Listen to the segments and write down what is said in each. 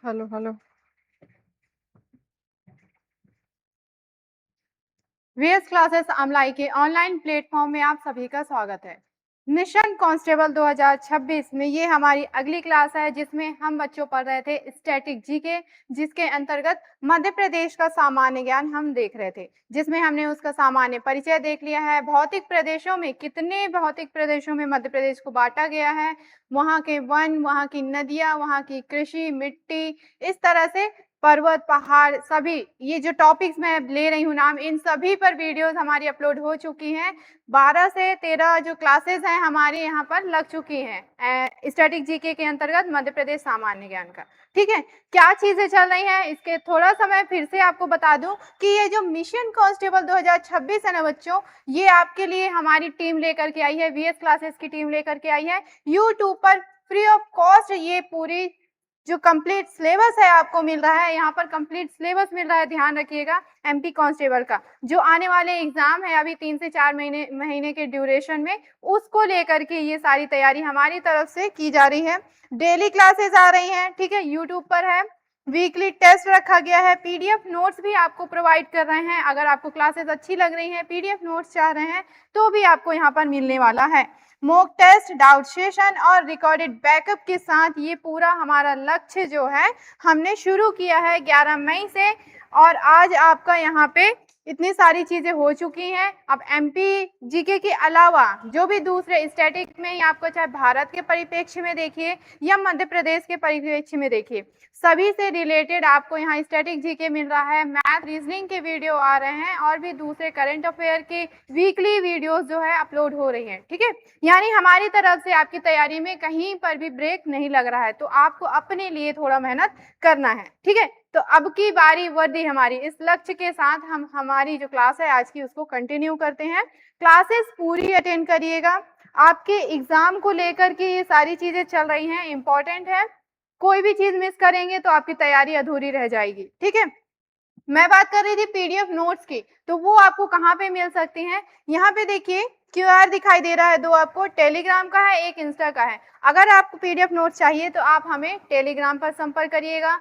Hello hello. VS classes Amlai के online platform में आप सभी का स्वागत है। मिशन कांस्टेबल 2026 में ये हमारी अगली क्लास है, जिसमें हम बच्चों पढ़ रहे थे स्टैटिक जीके, जिसके अंतर्गत मध्य प्रदेश का सामान्य ज्ञान हम देख रहे थे, जिसमें हमने उसका सामान्य परिचय देख लिया है। भौतिक प्रदेशों में कितने भौतिक प्रदेशों में मध्य प्रदेश को बांटा गया है, वहाँ के वन, वहाँ की नदियाँ, वहाँ की कृषि, मिट्टी, इस तरह से पर्वत, पहाड़, सभी ये जो टॉपिक्स मैं ले रही हूँ नाम, इन सभी पर वीडियोस हमारी अपलोड हो चुकी हैं। 12 से 13 जो क्लासेस हैं हमारे यहाँ पर लग चुकी हैं स्टैटिक जीके के अंतर्गत मध्य प्रदेश सामान्य ज्ञान का। ठीक है, क्या चीजें चल रही हैं इसके थोड़ा सा मैं फिर से आपको बता दूं कि ये जो मिशन कांस्टेबल 2026 है ना बच्चों, ये आपके लिए हमारी टीम लेकर के आई है, वीएस क्लासेस की टीम लेकर के आई है। यूट्यूब पर फ्री ऑफ कॉस्ट ये पूरी जो कंप्लीट सिलेबस है आपको मिल रहा है, यहाँ पर कंप्लीट सिलेबस मिल रहा है, ध्यान रखिएगा। एमपी कांस्टेबल का जो आने वाले एग्जाम है अभी 3 से 4 महीने के ड्यूरेशन में, उसको लेकर के ये सारी तैयारी हमारी तरफ से की जा रही है। डेली क्लासेस आ रही हैं, ठीक है, यूट्यूब पर है। वीकली टेस्ट रखा गया है, पीडीएफ नोट्स भी आपको प्रोवाइड कर रहे हैं। अगर आपको क्लासेस अच्छी लग रही हैं, पीडीएफ नोट्स चाह रहे हैं, तो भी आपको यहाँ पर मिलने वाला है। मॉक टेस्ट, डाउट सेशन और रिकॉर्डेड बैकअप के साथ ये पूरा हमारा लक्ष्य जो है हमने शुरू किया है 11 मई से, और आज आपका यहाँ पे इतनी सारी चीजें हो चुकी हैं। अब एमपी जीके के अलावा जो भी दूसरे स्टैटिक में आपको चाहे भारत के परिप्रेक्ष्य में देखिए या मध्य प्रदेश के परिप्रेक्ष्य में देखिए, सभी से रिलेटेड आपको यहाँ स्टैटिक जीके मिल रहा है। मैथ रीजनिंग के वीडियो आ रहे हैं और भी दूसरे करंट अफेयर के वीकली वीडियोस जो है अपलोड हो रही हैं। ठीक है, यानी हमारी तरफ से आपकी तैयारी में कहीं पर भी ब्रेक नहीं लग रहा है, तो आपको अपने लिए थोड़ा मेहनत करना है। ठीक है, तो अब की बारी वर्दी हमारी, इस लक्ष्य के साथ हम हमारी जो क्लास है आज की उसको कंटिन्यू करते हैं। क्लासेस पूरी अटेंड करिएगा, आपके एग्जाम को लेकर के ये सारी चीजें चल रही हैं, इंपॉर्टेंट है। कोई भी चीज मिस करेंगे तो आपकी तैयारी अधूरी रह जाएगी। ठीक है, मैं बात कर रही थी पीडीएफ नोट्स की, तो वो आपको कहाँ पे मिल सकती हैं? यहाँ पे देखिए क्यूआर दिखाई दे रहा है, दो आपको, टेलीग्राम का है, एक इंस्टा का है। अगर आपको पीडीएफ नोट्स चाहिए तो आप हमें टेलीग्राम पर संपर्क करिएगा।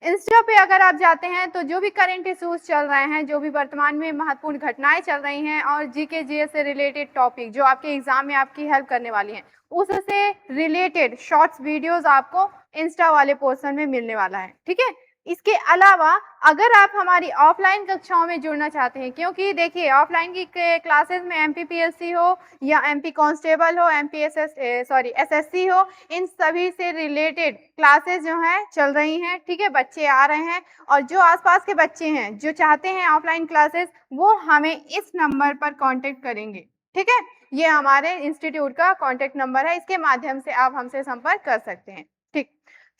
इंस्टा पे अगर आप जाते हैं तो जो भी करंट इश्यूज चल रहे हैं, जो भी वर्तमान में महत्वपूर्ण घटनाएं चल रही हैं और जीके जीएस से रिलेटेड टॉपिक जो आपके एग्जाम में आपकी हेल्प करने वाली हैं, उससे रिलेटेड शॉर्ट्स वीडियोस आपको इंस्टा वाले पोर्शन में मिलने वाला है। ठीक है, इसके अलावा अगर आप हमारी ऑफलाइन कक्षाओं में जुड़ना चाहते हैं, क्योंकि देखिए ऑफलाइन की क्लासेस में एमपीपीएससी हो या एमपी कांस्टेबल हो, एसएससी हो, इन सभी से रिलेटेड क्लासेस जो हैं चल रही हैं। ठीक है, बच्चे आ रहे हैं, और जो आसपास के बच्चे हैं जो चाहते हैं ऑफलाइन क्लासेस, वो हमें इस नंबर पर कांटेक्ट करेंगे। ठीक है, ये हमारे इंस्टीट्यूट का कांटेक्ट नंबर है, इसके माध्यम से आप हमसे संपर्क कर सकते हैं। ठीक,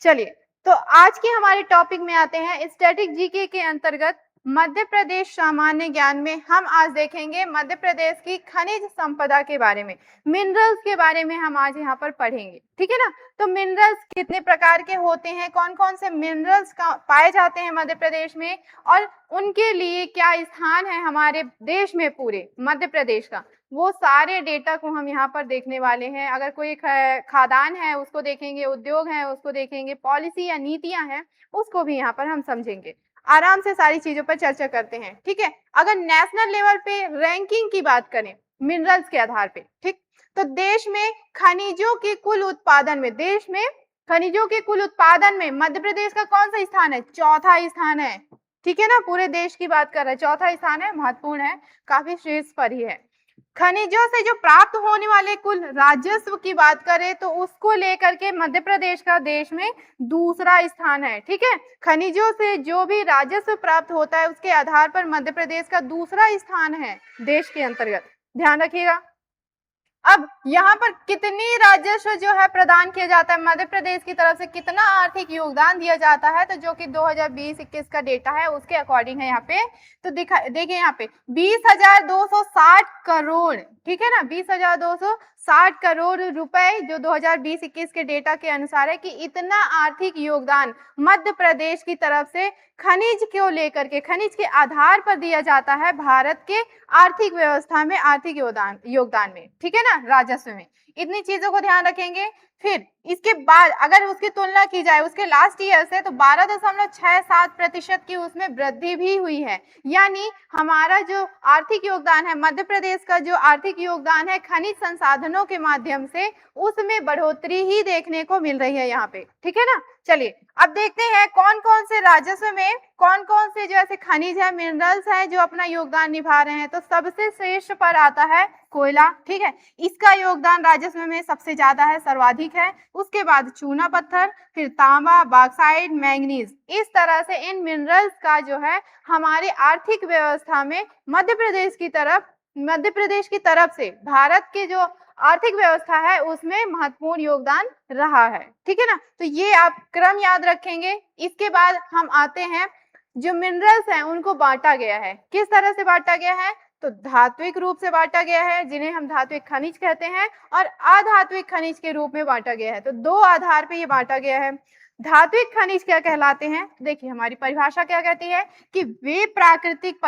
चलिए, तो आज के हमारे टॉपिक में आते हैं। स्टैटिक जीके के अंतर्गत मध्य प्रदेश सामान्य ज्ञान में हम आज देखेंगे मध्य प्रदेश की खनिज संपदा के बारे में, मिनरल्स के बारे में हम आज यहाँ पर पढ़ेंगे। ठीक है ना, तो मिनरल्स कितने प्रकार के होते हैं, कौन कौन से मिनरल्स पाए जाते हैं मध्य प्रदेश में, और उनके लिए क्या स्थान है हमारे देश में, पूरे मध्य प्रदेश का, वो सारे डेटा को हम यहाँ पर देखने वाले हैं। अगर कोई खादान है उसको देखेंगे, उद्योग है उसको देखेंगे, पॉलिसी या नीतियां हैं उसको भी यहाँ पर हम समझेंगे। आराम से सारी चीजों पर चर्चा करते हैं। ठीक है, अगर नेशनल लेवल पे रैंकिंग की बात करें मिनरल्स के आधार पे, ठीक, तो देश में खनिजों के कुल उत्पादन में, देश में खनिजों के कुल उत्पादन में मध्य प्रदेश का कौन सा स्थान है? चौथा स्थान है। ठीक है ना, पूरे देश की बात कर रहे हैं, चौथा स्थान है, महत्वपूर्ण है, काफी शीर्ष पर ही है। खनिजों से जो प्राप्त होने वाले कुल राजस्व की बात करें तो उसको लेकर के मध्य प्रदेश का देश में दूसरा स्थान है। ठीक है, खनिजों से जो भी राजस्व प्राप्त होता है उसके आधार पर मध्य प्रदेश का दूसरा स्थान है देश के अंतर्गत, ध्यान रखिएगा। अब यहाँ पर कितनी राजस्व जो है प्रदान किया जाता है, मध्य प्रदेश की तरफ से कितना आर्थिक योगदान दिया जाता है, तो जो कि 2020-21 का डेटा है उसके अकॉर्डिंग है यहाँ पे। तो देखिए यहाँ पे 20,260 करोड़, ठीक है ना, 20,260 करोड़ रुपए जो 2020-21 के डेटा के अनुसार है, कि इतना आर्थिक योगदान मध्य प्रदेश की तरफ से खनिज को लेकर के, खनिज के आधार पर दिया जाता है भारत के आर्थिक व्यवस्था में, आर्थिक योगदान में। ठीक है ना, राजस्व में। इतनी चीजों को ध्यान रखेंगे। फिर इसके बाद अगर उसकी तुलना की जाए उसके लास्ट ईयर से, तो 12.67% की उसमें वृद्धि भी हुई है। यानी हमारा जो आर्थिक योगदान है, मध्य प्रदेश का जो आर्थिक योगदान है खनिज संसाधनों के माध्यम से, उसमें बढ़ोतरी ही देखने को मिल रही है यहाँ पे, ठीक है ना। चलिए अब देखते हैं कौन कौन से राजस्व में कौन कौन से जो ऐसे खनिज है, मिनरल्स है जो अपना योगदान निभा रहे हैं। तो सबसे शीर्ष पर आता है कोयला, ठीक है, इसका योगदान राजस्व में सबसे ज्यादा है, सर्वाधिक है। उसके बाद चूना पत्थर, फिर तांबा, बॉक्साइट, मैंगनीज। इस तरह से इन मिनरल्स का जो है हमारे आर्थिक व्यवस्था में मध्य प्रदेश की तरफ से भारत के जो आर्थिक व्यवस्था है उसमें महत्वपूर्ण योगदान रहा है, ठीक है ना। तो ये आप क्रम याद रखेंगे। इसके बाद हम आते हैं, जो मिनरल्स हैं उनको बांटा गया है, किस तरह से बांटा गया है, तो धात्विक रूप से बांटा गया है, जिन्हें हम धात्विक खनिज कहते हैं, और अधात्विक खनिज के रूप में बांटा गया है। तो दो आधार पे ये बांटा गया है। धात्विक खनिज क्या कहलाते हैं, देखिए हमारी परिभाषा क्या कहती है कि वे प्राकृतिक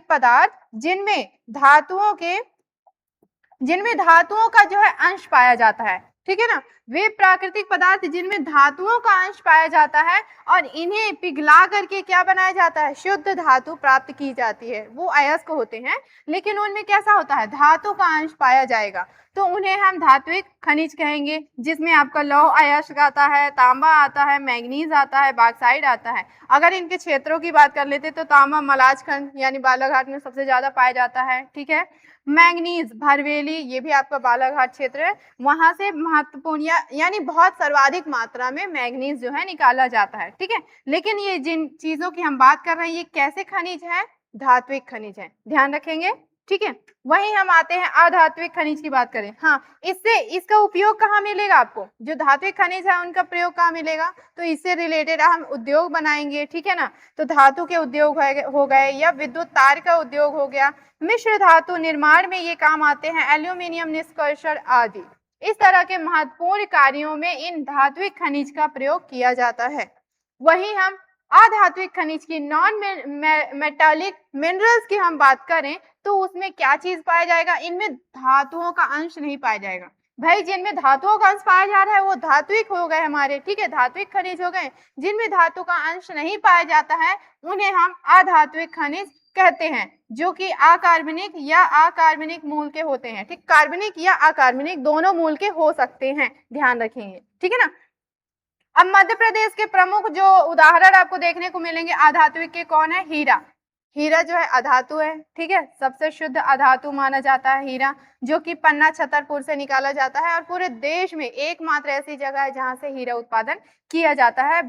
पदार्थ जिनमें धातुओं का जो है अंश पाया जाता है, ठीक है ना। वे प्राकृतिक पदार्थ जिनमें धातुओं का अंश पाया जाता है और इन्हें पिघला करके क्या बनाया जाता है, शुद्ध धातु प्राप्त की जाती है। वो अयस्क होते हैं लेकिन उनमें कैसा होता है, धातु का अंश पाया जाएगा, तो उन्हें हम धात्विक खनिज कहेंगे, जिसमें आपका लौह अयस्क आता है, तांबा आता है, मैंगनीज आता है, बॉक्साइट आता है। अगर इनके क्षेत्रों की बात कर लेते तो तांबा मलाज खंड यानी बालाघाट में सबसे ज्यादा पाया जाता है, ठीक है। मैंगनीज भरवेली, ये भी आपका बालाघाट क्षेत्र है, वहां से महत्वपूर्ण यानी बहुत सर्वाधिक मात्रा में मैंगनीज जो है निकाला जाता है, ठीक है। लेकिन ये जिन चीजों की हम बात कर रहे हैं ये कैसे खनिज है, धात्विक खनिज है, ध्यान रखेंगे, ठीक है। वहीं हम आते हैं अधात्विक खनिज की बात करें। हाँ, इसका उपयोग कहाँ मिलेगा आपको, जो धात्विक खनिज है उनका प्रयोग कहाँ मिलेगा, तो इससे रिलेटेड हम उद्योग बनाएंगे, ठीक है ना। तो धातु के उद्योग हो गए या विद्युत तार का उद्योग हो गया, मिश्र धातु निर्माण में ये काम आते हैं, एल्यूमिनियम निष्कर्षण आदि। इस तरह के महत्वपूर्ण कार्यों में इन धात्विक खनिज का प्रयोग किया जाता है। वहीं हम अधात्विक खनिज की नॉन मेटालिक मिनरल्स की हम बात करें तो उसमें क्या चीज पाया जाएगा, इनमें धातुओं का अंश नहीं पाया जाएगा। भाई जिनमें धातुओं का अंश पाया जा रहा है वो धात्विक हो गए हमारे, ठीक है, धात्विक खनिज हो गए। जिनमें धातु का अंश नहीं पाया जाता है उन्हें हम अधात्विक खनिज कहते हैं, जो कि अकार्बनिक या अकार्बनिक मूल के होते हैं, ठीक, कार्बनिक या अकार्बनिक दोनों मूल के हो सकते हैं, ध्यान रखेंगे, ठीक है ना। अब मध्य प्रदेश के प्रमुख जो उदाहरण आपको देखने को मिलेंगे अधात्विक के, कौन है, हीरा। हीरा जो है अधातु है, ठीक है, सबसे शुद्ध अधातु माना जाता है हीरा, जो कि पन्ना छतरपुर से निकाला जाता है, और पूरे देश में एकमात्र ऐसी जगह है जहां से हीरा उत्पादन किया जाता है,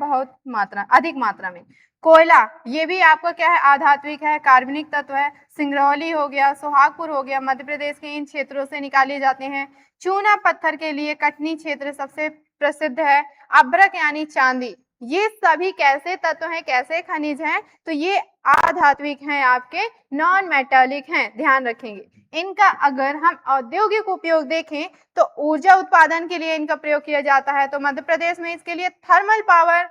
अधिक मात्रा में। कोयला, ये भी आपका क्या है, आधात्विक है, कार्बनिक तत्व है। सिंगरौली हो गया, सोहागपुर हो गया, मध्य प्रदेश के इन क्षेत्रों से निकाले जाते हैं। चूना पत्थर के लिए कटनी क्षेत्र सबसे प्रसिद्ध है। अभ्रक यानी चांदी, ये सभी कैसे तत्व हैं, कैसे खनिज हैं, तो ये अधात्विक हैं, आपके नॉन मेटालिक हैं, ध्यान रखेंगे। इनका अगर हम औद्योगिक उपयोग देखें तो ऊर्जा उत्पादन के लिए इनका प्रयोग किया जाता है। तो मध्य प्रदेश में इसके लिए थर्मल पावर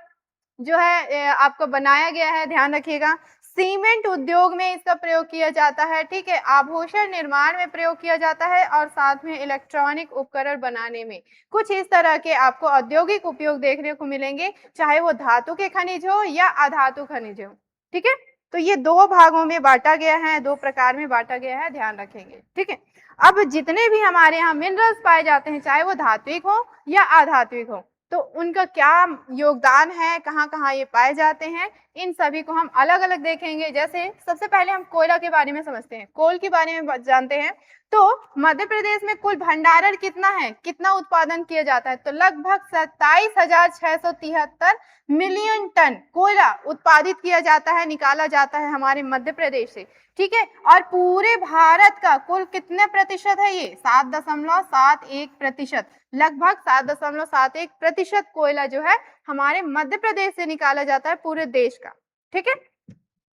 जो है आपको बनाया गया है, ध्यान रखिएगा। सीमेंट उद्योग में इसका प्रयोग किया जाता है, ठीक है, आभूषण निर्माण में प्रयोग किया जाता है, और साथ में इलेक्ट्रॉनिक उपकरण बनाने में। कुछ इस तरह के आपको औद्योगिक उपयोग देखने को मिलेंगे, चाहे वो धातु के खनिज हो या अधातु खनिज हो, ठीक है। तो ये दो भागों में बांटा गया है, दो प्रकार में बांटा गया है, ध्यान रखेंगे, ठीक है। अब जितने भी हमारे यहाँ मिनरल्स पाए जाते हैं, चाहे वो धात्विक हो या अधात्विक हो, तो उनका क्या योगदान है, कहाँ कहाँ ये पाए जाते हैं, इन सभी को हम अलग अलग देखेंगे। जैसे सबसे पहले हम कोयला के बारे में समझते हैं, कोल के बारे में जानते हैं। तो मध्य प्रदेश में कुल भंडारण कितना है, कितना उत्पादन किया जाता है, तो लगभग 27,673 मिलियन टन कोयला उत्पादित किया जाता है, निकाला जाता है हमारे मध्य प्रदेश से, ठीक है। और पूरे भारत का कुल कितने प्रतिशत है, ये 7.71%, लगभग 7.71% कोयला जो है हमारे मध्य प्रदेश से निकाला जाता है पूरे देश का, ठीक है।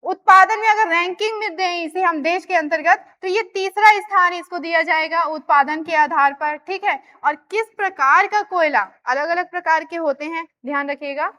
उत्पादन में अगर रैंकिंग में दें इसे हम देश के अंतर्गत, तो ये तीसरा स्थान इसको दिया जाएगा उत्पादन के आधार पर, ठीक है। और किस प्रकार का कोयला, अलग अलग प्रकार के होते हैं, ध्यान रखिएगा।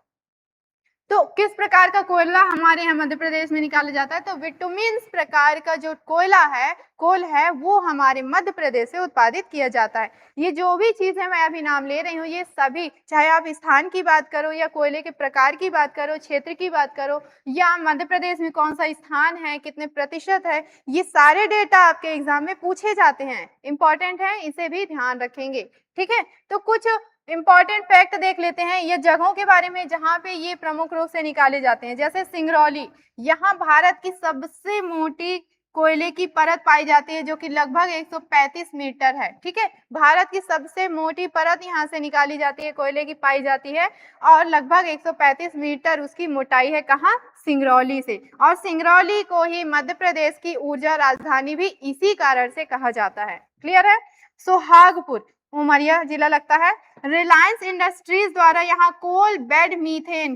तो किस प्रकार का कोयला हमारे यहाँ मध्य प्रदेश में निकाला जाता है? तो विटामिन्स प्रकार का जो कोयला है, कोल है, वो हमारे मध्य प्रदेश से उत्पादित किया जाता है। ये जो भी चीज है मैं अभी नाम ले रही हूँ, ये सभी, चाहे आप स्थान की बात करो या कोयले के प्रकार की बात करो, क्षेत्र की बात करो, या मध्य प्रदेश में कौन सा स्थान है, कितने प्रतिशत है, ये सारे डेटा आपके एग्जाम में पूछे जाते हैं, इंपॉर्टेंट है, इसे भी ध्यान रखेंगे। ठीक है, तो कुछ इंपॉर्टेंट फैक्ट देख लेते हैं ये जगहों के बारे में जहां पे ये प्रमुख रूप से निकाले जाते हैं। जैसे सिंगरौली, यहाँ भारत की सबसे मोटी कोयले की परत पाई जाती है, जो कि लगभग 135 मीटर है। ठीक है, भारत की सबसे मोटी परत यहाँ से निकाली जाती है, कोयले की पाई जाती है, और लगभग 135 मीटर उसकी मोटाई है। कहाँ? सिंगरौली से। और सिंगरौली को ही मध्य प्रदेश की ऊर्जा राजधानी भी इसी कारण से कहा जाता है। क्लियर है? सोहागपुर, उमरिया जिला लगता है। रिलायंस इंडस्ट्रीज द्वारा यहाँ कोल बेड मीथेन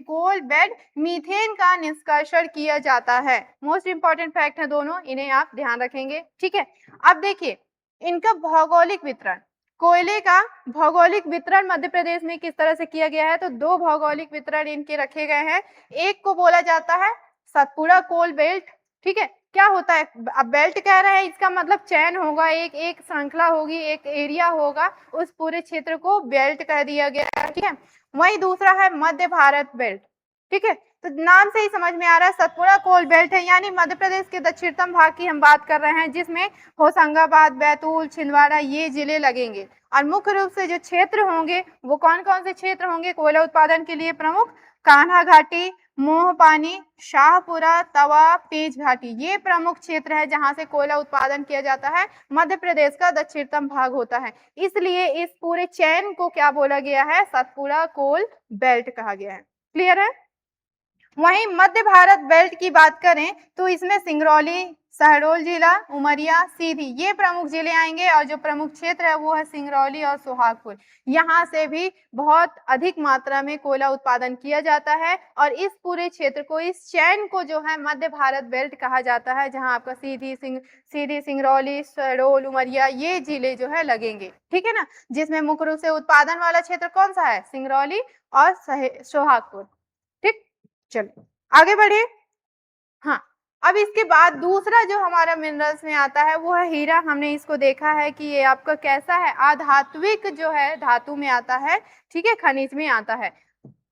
का निष्कर्षण किया जाता है। मोस्ट इंपॉर्टेंट फैक्ट है दोनों, इन्हें आप ध्यान रखेंगे। ठीक है, अब देखिए इनका भौगोलिक वितरण, कोयले का भौगोलिक वितरण मध्य प्रदेश में किस तरह से किया गया है? तो दो भौगोलिक वितरण इनके रखे गए हैं। एक को बोला जाता है सतपुड़ा कोल बेल्ट। ठीक है, क्या होता है? अब बेल्ट कह रहे हैं, इसका मतलब चैन होगा, एक एक श्रृंखला होगी, एक एरिया होगा, उस पूरे क्षेत्र को बेल्ट कह दिया गया है। ठीक है, वही दूसरा है मध्य भारत बेल्ट। ठीक है, तो नाम से ही समझ में आ रहा है सतपुड़ा कोल बेल्ट है, यानी मध्य प्रदेश के दक्षिणतम भाग की हम बात कर रहे हैं, जिसमें होशंगाबाद, बैतूल, छिंदवाड़ा ये जिले लगेंगे। और मुख्य रूप से जो क्षेत्र होंगे वो कौन कौन से क्षेत्र होंगे कोयला उत्पादन के लिए प्रमुख? कान्हा घाटी, मोहपानी, शाहपुरा, तवा, पेंच घाटी, ये प्रमुख क्षेत्र है जहां से कोयला उत्पादन किया जाता है। मध्य प्रदेश का दक्षिणतम भाग होता है, इसलिए इस पूरे चैन को क्या बोला गया है? सतपुड़ा कोल बेल्ट कहा गया है। क्लियर है? वहीं मध्य भारत बेल्ट की बात करें तो इसमें सिंगरौली, शहडोल जिला, उमरिया, सीधी, ये प्रमुख जिले आएंगे, और जो प्रमुख क्षेत्र है वो है सिंगरौली और सोहागपुर। यहाँ से भी बहुत अधिक मात्रा में कोयला उत्पादन किया जाता है, और इस पूरे क्षेत्र को, इस चैन को जो है मध्य भारत बेल्ट कहा जाता है, जहाँ आपका सीधी, सिंगरौली, शहडोल, उमरिया ये जिले जो है लगेंगे। ठीक है ना, जिसमें मुख्य रूप से उत्पादन वाला क्षेत्र कौन सा है? सिंगरौली और सोहागपुर। ठीक, चलो आगे बढ़े। हाँ, अब इसके बाद दूसरा जो हमारा मिनरल्स में आता है वो है हीरा। हमने इसको देखा है कि ये आपका कैसा है? अधात्विक जो है धातु में आता है। ठीक है, खनिज में आता है।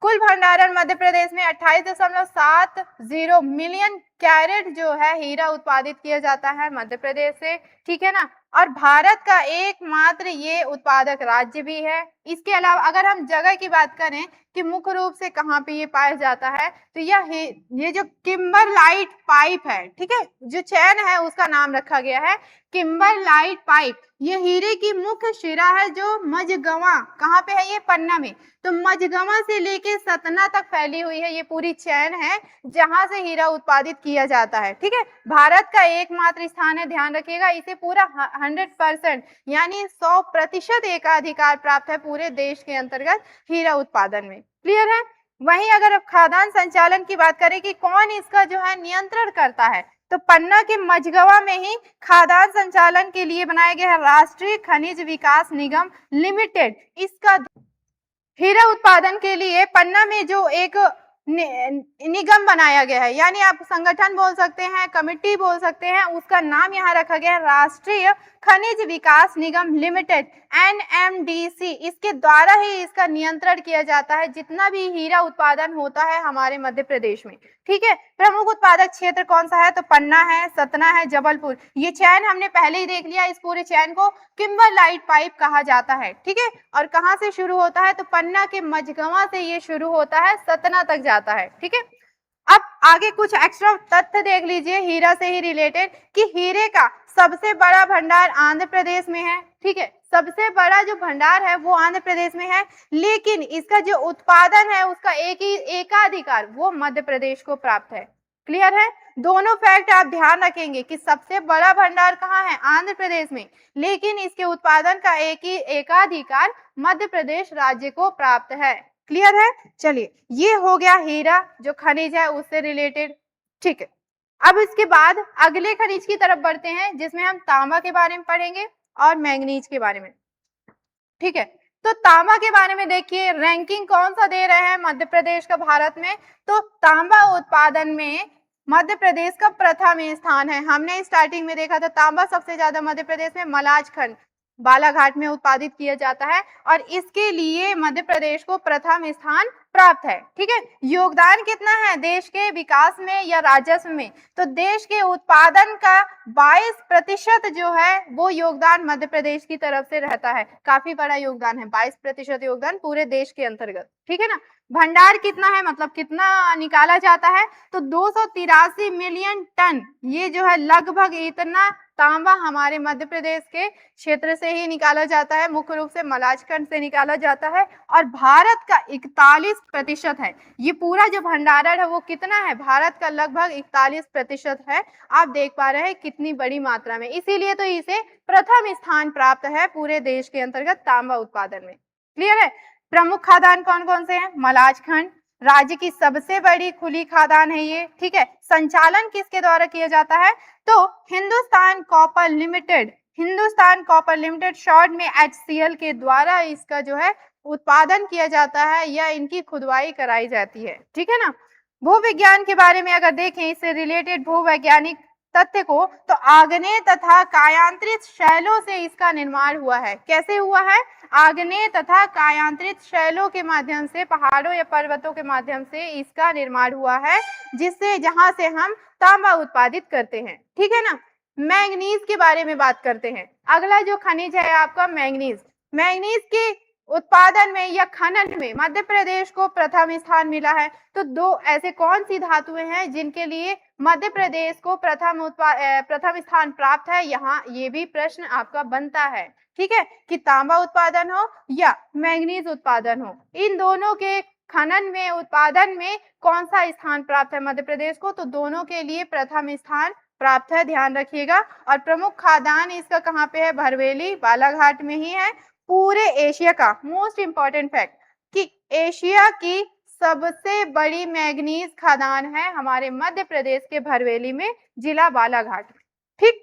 कुल भंडारण मध्य प्रदेश में 28.70 मिलियन कैरेट जो है हीरा उत्पादित किया जाता है मध्य प्रदेश से। ठीक है ना, और भारत का एकमात्र ये उत्पादक राज्य भी है। इसके अलावा अगर हम जगह की बात करें कि मुख्य रूप से कहाँ पे ये पाया जाता है, तो ये जो किम्बरलाइट पाइप है, ठीक है, जो चैन है उसका नाम रखा गया है किम्बरलाइट पाइप। ये हीरे की मुख्य शिरा है जो मझगवां, कहाँ पे है? ये पन्ना में। तो मझगवां से लेके सतना तक फैली हुई है ये पूरी चैन है, जहां से हीरा उत्पादित किया जाता है। ठीक है, भारत का एकमात्र स्थान है, ध्यान रखिएगा, इसे पूरा 100% यानी 100% एकाधिकार प्राप्त है पूरे देश के अंतर्गत हीरा उत्पादन में। क्लियर है? वहीं अगर अब खाद्यान्न संचालन की बात करें कि कौन इसका जो है नियंत्रण करता है, तो पन्ना के मझगवा में ही खाद्यान्न संचालन के लिए बनाया गया है राष्ट्रीय खनिज विकास निगम लिमिटेड। इसका हीरा उत्पादन के लिए पन्ना में जो एक निगम बनाया गया है, यानी आप संगठन बोल सकते हैं, कमिटी बोल सकते हैं, उसका नाम यहाँ रखा गया है राष्ट्रीय खनिज विकास निगम लिमिटेड, एनएमडीसी। इसके द्वारा ही इसका नियंत्रण किया जाता है जितना भी हीरा उत्पादन होता है हमारे मध्य प्रदेश में। ठीक है, प्रमुख उत्पादक क्षेत्र कौन सा है? तो पन्ना है, सतना है, जबलपुर। ये चैन हमने पहले ही देख लिया, इस पूरे चैन को किम्बरलाइट पाइप कहा जाता है। ठीक है, और कहाँ से शुरू होता है? तो पन्ना के मझगवां से ये शुरू होता है, सतना तक जाता है। ठीक है, अब आगे कुछ एक्स्ट्रा तथ्य देख लीजिए हीरा से ही रिलेटेड कि हीरे का सबसे बड़ा भंडार आंध्र प्रदेश में है। ठीक है, सबसे बड़ा जो भंडार है वो आंध्र प्रदेश में है, लेकिन इसका जो उत्पादन है उसका एकाधिकार वो मध्य प्रदेश को प्राप्त है। क्लियर है? दोनों फैक्ट आप ध्यान रखेंगे कि सबसे बड़ा भंडार कहाँ है? आंध्र प्रदेश में, लेकिन इसके उत्पादन का एकाधिकार मध्य प्रदेश राज्य को प्राप्त है। क्लियर है? चलिए, ये हो गया हीरा जो खनिज है उससे रिलेटेड। ठीक है, अब इसके बाद अगले खनिज की तरफ बढ़ते हैं जिसमें हम तांबा के बारे में पढ़ेंगे और मैंगनीज के बारे में। ठीक है, तो तांबा के बारे में देखिए, रैंकिंग कौन सा दे रहे हैं मध्य प्रदेश का भारत में, तो तांबा उत्पादन में मध्य प्रदेश का प्रथम स्थान है। हमने स्टार्टिंग में देखा था तांबा सबसे ज्यादा मध्य प्रदेश में मलाज खंड बालाघाट में उत्पादित किया जाता है और इसके लिए मध्य प्रदेश को प्रथम स्थान प्राप्त है। ठीक है, योगदान कितना है देश के विकास में या राजस्व में, तो देश के उत्पादन का 22% जो है वो योगदान मध्य प्रदेश की तरफ से रहता है। काफी बड़ा योगदान है, 22% योगदान पूरे देश के अंतर्गत। ठीक है ना। भंडार कितना है, मतलब कितना निकाला जाता है, तो 283 मिलियन टन, ये जो है लगभग इतना तांबा हमारे मध्य प्रदेश के क्षेत्र से ही निकाला जाता है, मुख्य रूप से मलाजखंड से निकाला जाता है और भारत का 41% है। ये पूरा जो भंडारण है वो कितना है, भारत का लगभग 41% है। आप देख पा रहे हैं कितनी बड़ी मात्रा में, इसीलिए तो इसे प्रथम स्थान प्राप्त है पूरे देश के अंतर्गत तांबा उत्पादन में। क्लियर है। प्रमुख खादान कौन कौन से हैं, मलाजखंड राज्य की सबसे बड़ी खुली खादान है ये। ठीक है, संचालन किसके द्वारा किया जाता है, तो Hindustan copper limited, Hindustan copper limited short में HCL के द्वारा इसका जो है उत्पादन किया जाता है या इनकी खुदवाई कराई जाती है। ठीक है ना। भूविज्ञान के बारे में अगर देखें, इससे रिलेटेड भूवैज्ञानिक तथ्य को, तो आग्नेय तथा कायांतरित शैलों से इसका निर्माण हुआ है। कैसे हुआ है, आग्नेय तथा कायांतरित शैलों के माध्यम से, पहाड़ों या पर्वतों के माध्यम से इसका निर्माण हुआ है, जिससे जहां से हम तांबा उत्पादित करते हैं। ठीक है ना। मैंगनीज के बारे में बात करते हैं। अगला जो खनिज है आपका मैंगनीज। मैंगनीज के उत्पादन में या खनन में मध्य प्रदेश को प्रथम स्थान मिला है। तो दो ऐसे कौन सी धातुएं हैं जिनके लिए मध्य प्रदेश को प्रथम स्थान प्राप्त है, यहाँ ये भी प्रश्न आपका बनता है। ठीक है, कि तांबा उत्पादन हो या मैंगनीज उत्पादन हो, इन दोनों के खनन में, उत्पादन में कौन सा स्थान प्राप्त है मध्य प्रदेश को, तो दोनों के लिए प्रथम स्थान प्राप्त है, ध्यान रखिएगा। और प्रमुख खादान इसका कहाँ पे है, भरवेली बालाघाट में ही है। पूरे एशिया का मोस्ट इंपॉर्टेंट फैक्ट कि एशिया की सबसे बड़ी मैंगनीज खदान है हमारे मध्य प्रदेश के भरवेली में, जिला बालाघाट। ठीक,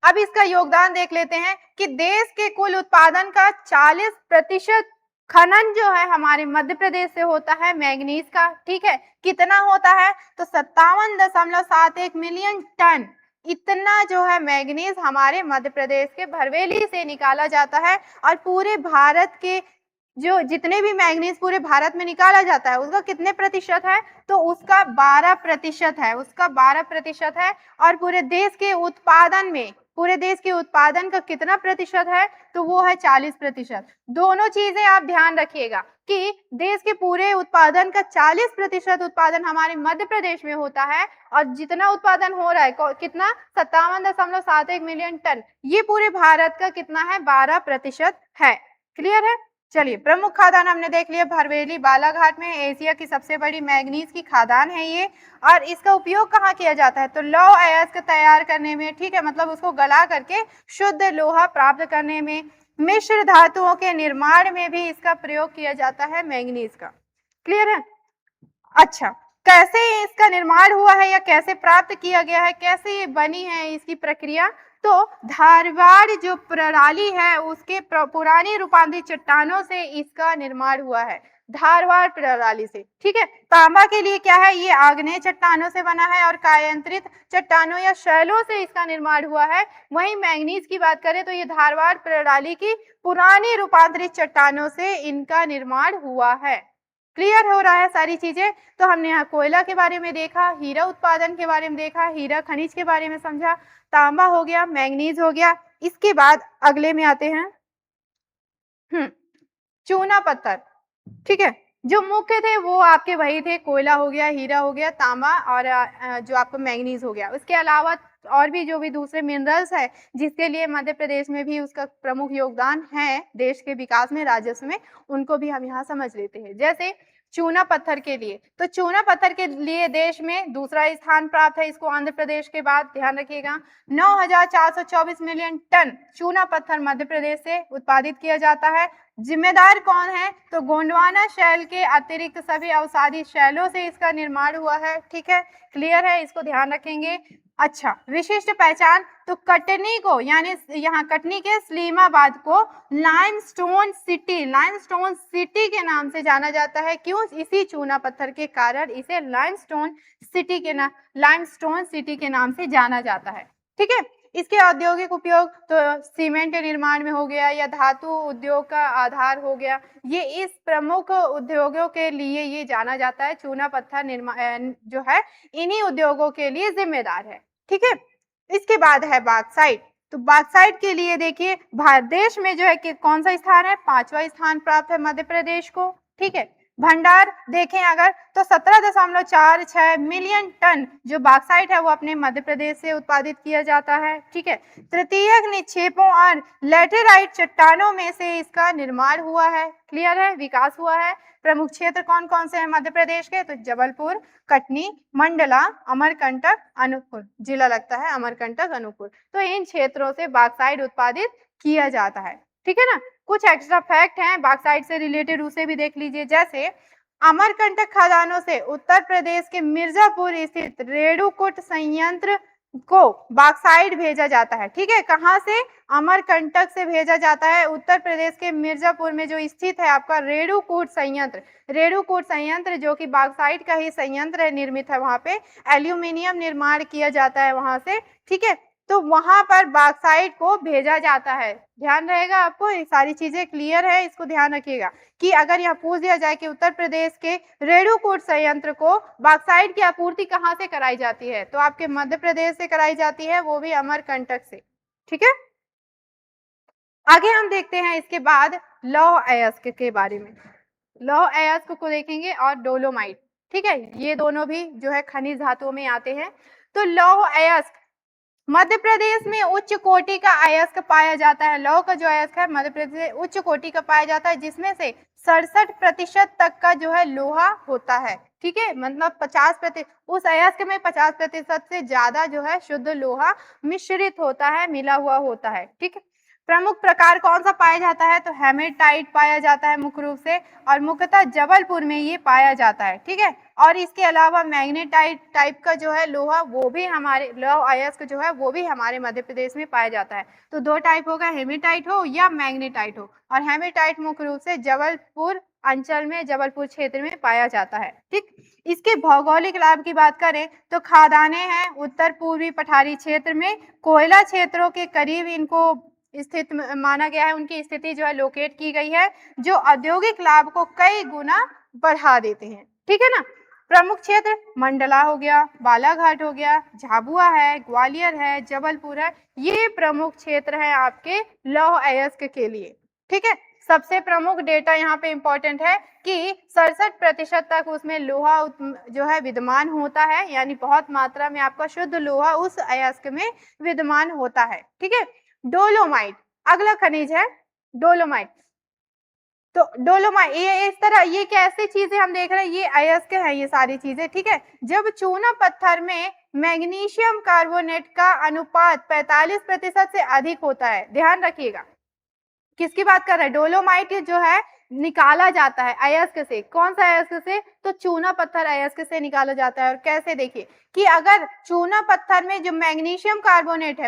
अब इसका योगदान देख लेते हैं कि देश के कुल उत्पादन का 40% खनन जो है हमारे मध्य प्रदेश से होता है मैंगनीज का। ठीक है, कितना होता है, तो 57.71 मिलियन टन, इतना जो है मैंगनीज हमारे मध्य प्रदेश के भरवेली से निकाला जाता है। और पूरे भारत के जो जितने भी मैंगनीज पूरे भारत में निकाला जाता है उसका कितने प्रतिशत है, तो उसका 12% है, उसका 12% है। और पूरे देश के उत्पादन में, पूरे देश के उत्पादन का कितना प्रतिशत है, तो वो है 40%। दोनों चीजें आप ध्यान रखिएगा कि देश के पूरे उत्पादन का 40% उत्पादन हमारे मध्य प्रदेश में होता है और जितना उत्पादन हो रहा है कितना, 57.71 मिलियन टन, ये पूरे भारत का कितना है, 12% है। क्लियर है। चलिए, प्रमुख खादान हमने देख लिया, भरवेली बालाघाट में एशिया की सबसे बड़ी मैंगनीज की खादान है ये। और इसका उपयोग कहाँ किया जाता है, तो लौह अयस्क तैयार करने में। ठीक है, मतलब उसको गला करके शुद्ध लोहा प्राप्त करने में, मिश्र धातुओं के निर्माण में भी इसका प्रयोग किया जाता है मैंगनीज का। क्लियर है। अच्छा, कैसे इसका निर्माण हुआ है या कैसे प्राप्त किया गया है, कैसे ये बनी है इसकी प्रक्रिया, तो धारवाड़ जो प्रणाली है उसके पुरानी रूपांतरित चट्टानों से इसका निर्माण हुआ है, धारवाड़ प्रणाली से। ठीक है, तांबा के लिए क्या है, ये आग्नेय चट्टानों से बना है और कायांतरित चट्टानों या शैलों से इसका निर्माण हुआ है। वहीं मैंगनीज की बात करें तो ये धारवाड़ प्रणाली की पुरानी रूपांतरित चट्टानों से इनका निर्माण हुआ है। क्लियर हो रहा है सारी चीजें। तो हमने यहाँ कोयला के बारे में देखा, हीरा उत्पादन के बारे में देखा, हीरा खनिज के बारे में समझा, तांबा हो गया, मैंगनीज हो गया। इसके बाद अगले में आते हैं चूना पत्थर। ठीक है, जो मुख्य थे वो आपके वही थे, कोयला हो गया, हीरा हो गया, तांबा और जो आपको मैंगनीज हो गया। उसके अलावा और भी जो भी दूसरे मिनरल्स है जिसके लिए मध्य प्रदेश में भी उसका प्रमुख योगदान है देश के विकास में, राजस्व में, उनको भी हम यहाँ समझ लेते हैं। जैसे चूना पत्थर के लिए, तो चूना पत्थर के लिए देश में दूसरा स्थान प्राप्त है, इसको आंध्र प्रदेश के बाद, ध्यान रखिएगा। 9,424 मिलियन टन चूना पत्थर मध्य प्रदेश से उत्पादित किया जाता है। जिम्मेदार कौन है? तो गोंडवाना शैल के अतिरिक्त सभी अवसादी शैलों से इसका निर्माण हुआ है। ठीक है, क्लियर है, इसको ध्यान रखेंगे। अच्छा, विशिष्ट पहचान, तो कटनी को यानी यहाँ कटनी के सलीमाबाद को लाइमस्टोन सिटी के नाम से जाना जाता है। क्यों? इसी चूना पत्थर के कारण इसे लाइमस्टोन सिटी के नाम से जाना जाता है। ठीक है, इसके औद्योगिक उपयोग तो सीमेंट निर्माण में हो गया या धातु उद्योग का आधार हो गया। ये इस प्रमुख उद्योगों के लिए ये जाना जाता है। चूना पत्थर निर्माण जो है इन्हीं उद्योगों के लिए जिम्मेदार है। ठीक है, इसके बाद है बॉक्साइट। तो बॉक्साइट के लिए देखिए भारत देश में जो है कि कौन सा स्थान है? 5वां स्थान प्राप्त है मध्य प्रदेश को। ठीक है, भंडार देखें अगर तो 17.46 मिलियन टन जो बॉक्साइट है वो अपने मध्य प्रदेश से उत्पादित किया जाता है। ठीक है, तृतीयक निक्षेपों और लेटेराइट चट्टानों में से इसका निर्माण हुआ है। क्लियर है, विकास हुआ है। प्रमुख क्षेत्र कौन कौन से हैं मध्य प्रदेश के? तो जबलपुर, कटनी, मंडला, अमरकंटक, अनूपपुर जिला लगता है, अमरकंटक, अनूपपुर। तो इन क्षेत्रों से बॉक्साइट उत्पादित किया जाता है। ठीक है ना, कुछ एक्स्ट्रा फैक्ट हैं बॉक्साइट से रिलेटेड, उसे भी देख लीजिए। जैसे अमरकंटक खदानों से उत्तर प्रदेश के मिर्जापुर स्थित रेणुकूट संयंत्र को बॉक्साइट भेजा जाता है। ठीक है, कहाँ से? अमरकंटक से भेजा जाता है। उत्तर प्रदेश के मिर्जापुर में जो स्थित है आपका रेणुकूट संयंत्र जो कि बॉक्साइट का ही संयंत्र है, निर्मित है। वहां पे एल्यूमिनियम निर्माण किया जाता है वहां से। ठीक है, तो वहां पर बॉक्साइट को भेजा जाता है। ध्यान रहेगा आपको, ये सारी चीजें क्लियर है, इसको ध्यान रखिएगा कि अगर यहाँ पूछ दिया जाए कि उत्तर प्रदेश के रेणुकूट संयंत्र को बॉक्साइट की आपूर्ति कहाँ से कराई जाती है, तो आपके मध्य प्रदेश से कराई जाती है, वो भी अमरकंटक से। ठीक है, आगे हम देखते हैं इसके बाद लौह अयस्क के बारे में। लौह अयस्क को देखेंगे और डोलोमाइट। ठीक है, ये दोनों भी जो है खनिज धातुओं में आते हैं। तो लौह अयस्क मध्य प्रदेश में उच्च कोटि का अयस्क पाया जाता है। लौह का जो अयस्क है मध्य प्रदेश में उच्च कोटि का पाया जाता है, जिसमें से 67% तक का जो है लोहा होता है। ठीक है, मतलब 50% उस अयस्क में 50% से ज्यादा जो है शुद्ध लोहा मिश्रित होता है, मिला हुआ होता है। ठीक है, प्रमुख प्रकार कौन सा पाया जाता है? तो हेमेटाइट पाया जाता है मुख्य रूप से, और मुख्यतः जबलपुर में ये पाया जाता है। ठीक है, और इसके अलावा मैग्नेटाइट टाइप का जो है लोहा, वो भी हमारे लौह अयस्क जो है वो भी हमारे मध्य प्रदेश में पाया जाता है। तो दो टाइप होगा, हेमेटाइट हो या मैग्नेटाइट हो, और हेमेटाइट मुख्य रूप से जबलपुर अंचल में, जबलपुर क्षेत्र में पाया जाता है। ठीक, इसके भौगोलिक लाभ की बात करें तो खादाने हैं उत्तर पूर्वी पठारी क्षेत्र में, कोयला क्षेत्रों के करीब इनको स्थित माना गया है, उनकी स्थिति जो है लोकेट की गई है, जो औद्योगिक लाभ को कई गुना बढ़ा देते हैं। ठीक है ना, प्रमुख क्षेत्र मंडला हो गया, बालाघाट हो गया, झाबुआ है, ग्वालियर है, जबलपुर है, ये प्रमुख क्षेत्र है आपके लौह अयस्क के लिए। ठीक है, सबसे प्रमुख डेटा यहाँ पे इंपॉर्टेंट है कि 67% तक उसमें लोहा जो है विद्यमान होता है, यानी बहुत मात्रा में आपका शुद्ध लोहा उस अयस्क में विद्यमान होता है। ठीक है, डोलोमाइट अगला खनिज है, डोलोमाइट। तो डोलोमाइट ये इस तरह, ये कैसी चीजें हम देख रहे हैं, ये अयस्क है ये सारी चीजें। ठीक है, जब चूना पत्थर में मैग्नीशियम कार्बोनेट का अनुपात 45% से अधिक होता है, ध्यान रखिएगा किसकी बात कर रहे हैं? डोलोमाइट जो है निकाला जाता है अयस्क से। कौन सा अयस्क से? तो चूना पत्थर अयस्क से निकाला जाता है। और कैसे? देखिए कि अगर चूना पत्थर में जो मैग्नीशियम कार्बोनेट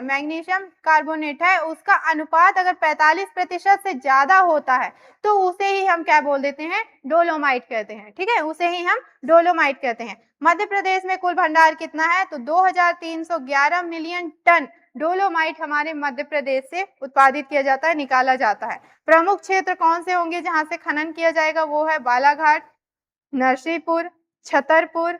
है उसका अनुपात अगर 45% से ज्यादा होता है तो उसे ही हम क्या बोल देते हैं? डोलोमाइट कहते हैं। ठीक है, उसे ही हम डोलोमाइट कहते हैं। मध्य प्रदेश में कुल भंडार कितना है? तो 2311 मिलियन टन डोलोमाइट हमारे मध्य प्रदेश से उत्पादित किया जाता है, निकाला जाता है। प्रमुख क्षेत्र कौन से होंगे जहां से खनन किया जाएगा? वो है बालाघाट, नरसिंहपुर, छतरपुर,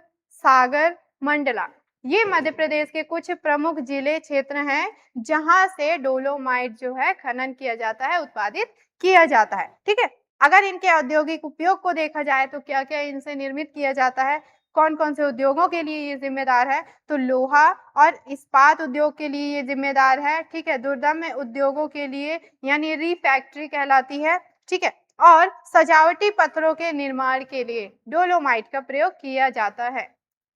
सागर, मंडला। ये मध्य प्रदेश के कुछ प्रमुख जिले क्षेत्र हैं जहां से डोलोमाइट जो है खनन किया जाता है, उत्पादित किया जाता है। ठीक है, अगर इनके औद्योगिक उपयोग को देखा जाए तो क्या क्या इनसे निर्मित किया जाता है, कौन कौन से उद्योगों के लिए ये जिम्मेदार है? तो लोहा और इस्पात उद्योग के लिए ये जिम्मेदार है। ठीक है, दुर्दम्य उद्योगों के लिए यानी रिफैक्ट्री कहलाती है। ठीक है, और सजावटी पत्थरों के निर्माण के लिए डोलोमाइट का प्रयोग किया जाता है।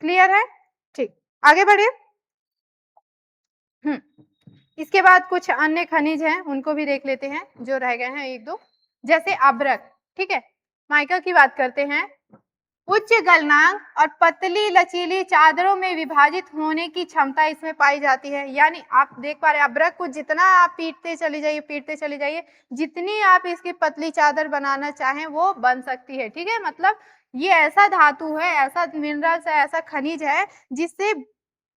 क्लियर है? ठीक, आगे बढ़े। इसके बाद कुछ अन्य खनिज हैं, उनको भी देख लेते हैं जो रह गए हैं एक दो। जैसे अब्रक, ठीक है। माइका की बात करते हैं, उच्च गलनांक और पतली लचीली चादरों में विभाजित होने की क्षमता इसमें पाई जाती है। यानी आप देख पा रहे हैं अब्रक को जितना आप पीटते चली जाइए, जितनी आप इसकी पतली चादर बनाना चाहें वो बन सकती है, ठीक है। मतलब ये ऐसा धातु है, ऐसा मिनरल्स है, ऐसा खनिज है जिससे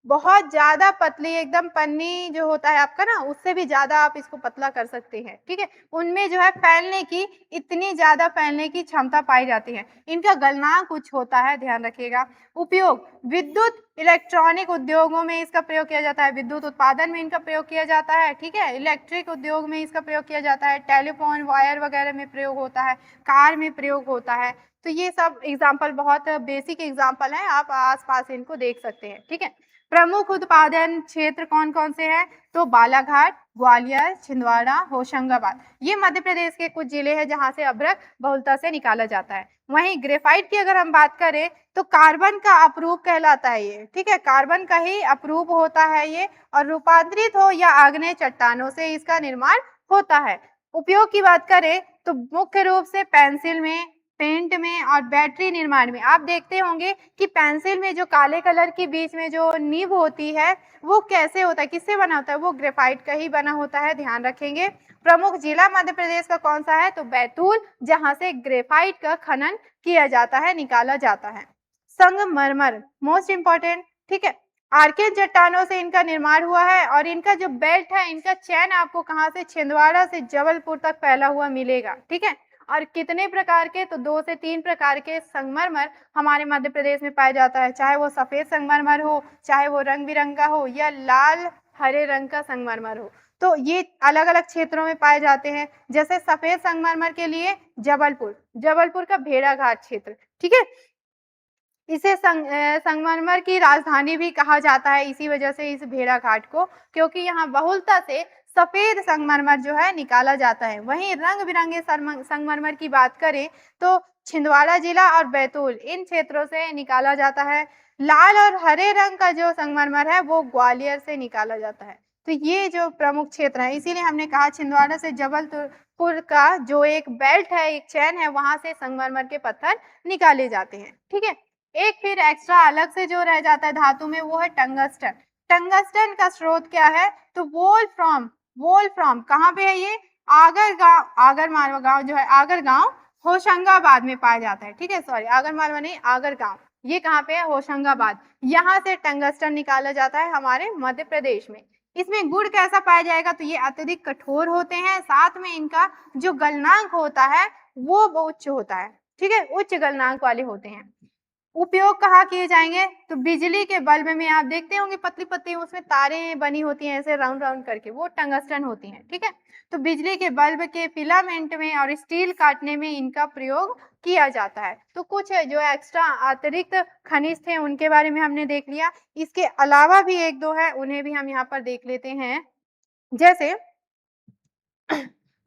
बहुत ज़्यादा पतली एकदम पन्नी जो होता है आपका ना, उससे भी ज़्यादा आप इसको पतला कर सकते हैं, ठीक है। उनमें जो है फैलने की, इतनी ज़्यादा फैलने की क्षमता पाई जाती है। इनका गलनांक कुछ होता है, ध्यान रखिएगा। उपयोग, विद्युत इलेक्ट्रॉनिक उद्योगों में इसका प्रयोग किया जाता है, विद्युत उत्पादन में इनका प्रयोग किया जाता है, ठीक है। इलेक्ट्रिक उद्योग में इसका प्रयोग किया जाता है, टेलीफोन वायर वगैरह में प्रयोग होता है, कार में प्रयोग होता है। तो ये सब एग्जाम्पल बहुत बेसिक एग्जाम्पल हैं, आप आस-पास इनको देख सकते हैं, ठीक है। प्रमुख उत्पादन क्षेत्र कौन-कौन से हैं? तो बालाघाट, ग्वालियर, छिंदवाड़ा, होशंगाबाद, ये मध्य प्रदेश के कुछ जिले हैं जहां से अभ्रक बहुलता से निकाला जाता है। वहीं ग्रेफाइट की अगर हम बात करें तो कार्बन का अपरूप कहलाता है ये, ठीक है। कार्बन का ही अपरूप होता है ये, और रूपांतरित हो या आग्नेय चट्टानों से इसका निर्माण होता है। उपयोग की बात करें तो मुख्य रूप से पेंसिल में, पेंट में और बैटरी निर्माण में। आप देखते होंगे कि पेंसिल में जो काले कलर की बीच में जो निब होती है वो कैसे होता है, किससे बना होता है? वो ग्रेफाइट का ही बना होता है, ध्यान रखेंगे। प्रमुख जिला मध्य प्रदेश का कौन सा है? तो बैतूल, जहां से ग्रेफाइट का खनन किया जाता है, निकाला जाता है। संगमरमर, मोस्ट इंपॉर्टेंट, ठीक है। आर्किन चट्टानों से इनका निर्माण हुआ है, और इनका जो बेल्ट है, इनका चैन आपको कहां से? छिंदवाड़ा से जबलपुर तक फैला हुआ मिलेगा, ठीक है। और कितने प्रकार के? तो 2 से 3 प्रकार के संगमरमर हमारे मध्य प्रदेश में पाया जाता है, चाहे वो सफेद संगमरमर हो, चाहे वो रंग बिरंगा हो, या लाल हरे रंग का संगमरमर हो। तो ये अलग अलग क्षेत्रों में पाए जाते हैं। जैसे सफेद संगमरमर के लिए जबलपुर, जबलपुर का भेड़ाघाट क्षेत्र, ठीक है। इसे संगमरमर की राजधानी भी कहा जाता है, इसी वजह से इस भेड़ाघाट को, क्योंकि यहाँ बहुलता से सफेद संगमरमर जो है निकाला जाता है। वहीं रंग बिरंगे संगमरमर की बात करें तो छिंदवाड़ा जिला और बैतूल, इन क्षेत्रों से निकाला जाता है। लाल और हरे रंग का जो संगमरमर है वो ग्वालियर से निकाला जाता है। तो ये जो प्रमुख क्षेत्र है, इसीलिए हमने कहा छिंदवाड़ा से जबलपुर का जो एक बेल्ट है, एक चैन है, वहां से संगमरमर के पत्थर निकाले जाते हैं, ठीक है। एक फिर एक्स्ट्रा अलग से जो रह जाता है धातु में, वो है टंगस्टन। टंगस्टन का स्रोत क्या है? तो वोल्फ्राम कहाँ पे है ये? आगर गांव, आगर मालवा गांव जो है, आगर गांव होशंगाबाद में पाया जाता है, ठीक है। सॉरी, आगर मालवा नहीं, आगर गांव, ये कहाँ पे है? होशंगाबाद। यहाँ से टंगस्टन निकाला जाता है हमारे मध्य प्रदेश में। इसमें गुण कैसा पाया जाएगा? तो ये अत्यधिक कठोर होते हैं, साथ में इनका जो गलनांक होता है वो उच्च होता है, ठीक है, उच्च गलनांक वाले होते हैं। उपयोग कहाँ किए जाएंगे? तो बिजली के बल्ब में आप देखते होंगे पतली पतली उसमें तारें बनी होती हैं ऐसे राउंड राउंड करके, वो टंगस्टन होती हैं, ठीक है। तो बिजली के बल्ब के फिलामेंट में और स्टील काटने में इनका प्रयोग किया जाता है। तो कुछ है जो एक्स्ट्रा अतिरिक्त खनिज थे उनके बारे में हमने देख लिया। इसके अलावा भी एक दो है, उन्हें भी हम यहाँ पर देख लेते हैं। जैसे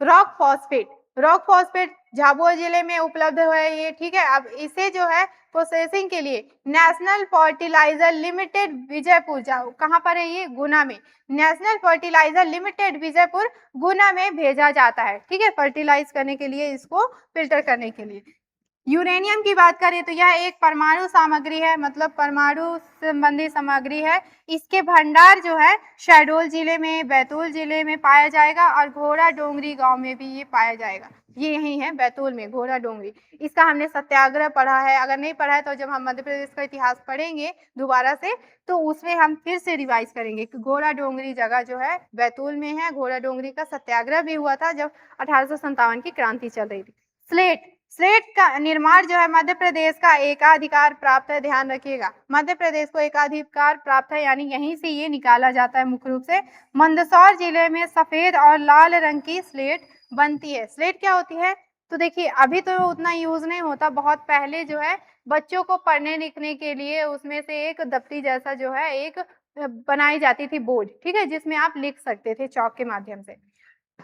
rock phosphate, rock phosphate Jhabua जिले में उपलब्ध है ये, ठीक है। अब इसे जो है प्रोसेसिंग के लिए नेशनल फर्टिलाइजर लिमिटेड विजयपुर, जाओ कहाँ पर है ये? गुना में। नेशनल फर्टिलाइजर लिमिटेड विजयपुर गुना में भेजा जाता है, ठीक है, फर्टिलाइज करने के लिए, इसको फिल्टर करने के लिए। यूरेनियम की बात करें तो यह एक परमाणु सामग्री है, मतलब परमाणु संबंधी सामग्री है। इसके भंडार जो है शहडोल जिले में, बैतूल जिले में पाया जाएगा, और घोड़ा डोंगरी गांव में भी ये पाया जाएगा। ये यही है बैतूल में, घोड़ा डोंगरी। इसका हमने सत्याग्रह पढ़ा है, अगर नहीं पढ़ा है तो जब हम मध्य प्रदेश का इतिहास पढ़ेंगे दोबारा से तो उसमें हम फिर से रिवाइज करेंगे कि घोड़ा डोंगरी जगह जो है बैतूल में है। घोड़ा डोंगरी का सत्याग्रह भी हुआ था जब 1857 की क्रांति चल रही थी। स्लेट, स्लेट का निर्माण जो है मध्य प्रदेश का एकाधिकार प्राप्त है, ध्यान रखिएगा, मध्य प्रदेश को एकाधिकार प्राप्त है, यानी यहीं से ये निकाला जाता है मुख्य रूप से। मंदसौर जिले में सफेद और लाल रंग की स्लेट बनती है। स्लेट क्या होती है? तो देखिए अभी तो उतना यूज नहीं होता, बहुत पहले जो है बच्चों को पढ़ने लिखने के लिए उसमें से एक दफ्ती जैसा जो है एक बनाई जाती थी बोर्ड, ठीक है, जिसमें आप लिख सकते थे चौक के माध्यम से।